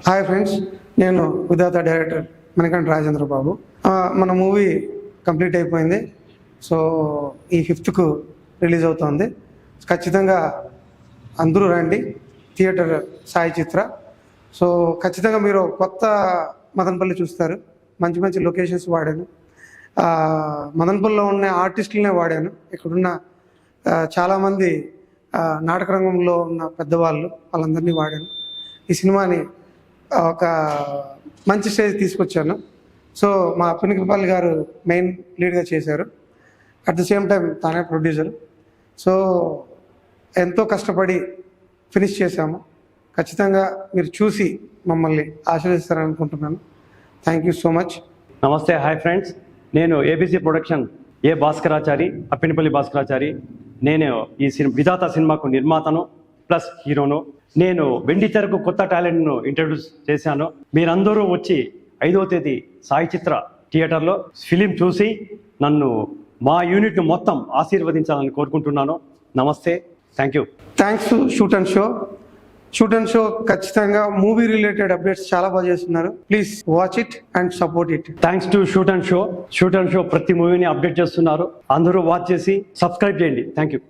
Hi friends, నేను విధాత director Manikanta Rajendra బాబు. మన movie complete అయిపోయింది. సో ఈ 5th రిలీజ్ అవుతుంది. ఖచ్చితంగా అందరూ రండి. థియేటర్ సాయి చిత్ర. సో ఖచ్చితంగా మీరు కొత్త మదనపల్లి చూస్తారు. మంచి మంచి లొకేషన్స్ వాడాను. మదనపల్లిలో ఉన్న ఆర్టిస్టులనే వాడాను. ఇక్కడున్న చాలామంది నాటక రంగంలో ఉన్న పెద్దవాళ్ళు వాళ్ళందరినీ వాడాను. ఈ సినిమాని ఒక మంచి స్టేజ్ తీసుకొచ్చాను. సో మా పినికలపల్లి గారు మెయిన్ లీడ్గా చేశారు. అట్ ద సేమ్ టైం తానే ప్రొడ్యూసర్. సో ఎంతో కష్టపడి ఫినిష్ చేశాము. ఖచ్చితంగా మీరు చూసి మమ్మల్ని ఆశీర్వదిస్తారని అనుకుంటున్నాను. Thank you so much. నమస్తే, హాయ్ ఫ్రెండ్స్. నేను ఏబీసీ ప్రొడక్షన్ భాస్కరాచారి, అప్పినపల్లి భాస్కరాచారి. నేను ఈ విధాత సినిమాకు నిర్మాతను ప్లస్ హీరోను. నేను వెండి తెరకు కొత్త టాలెంట్ను ఇంట్రడ్యూస్ చేశాను. మీరందరూ వచ్చి 5వ తేదీ సాయి చిత్ర థియేటర్లో ఫిలిం చూసి నన్ను మా యూనిట్ను మొత్తం ఆశీర్వదించాలని కోరుకుంటున్నాను. నమస్తే, thank you. Thanks to shoot and show. ఖచ్చితంగా మూవీ రిలేటెడ్ అప్డేట్స్ చాలా బాగా చేస్తున్నారు. Please watch it and support it. Thanks to shoot and show ప్రతి మూవీని అప్డేట్ చేస్తున్నారు. అందరూ వాచ్ చేసి సబ్స్క్రైబ్ చేయండి. Thank you.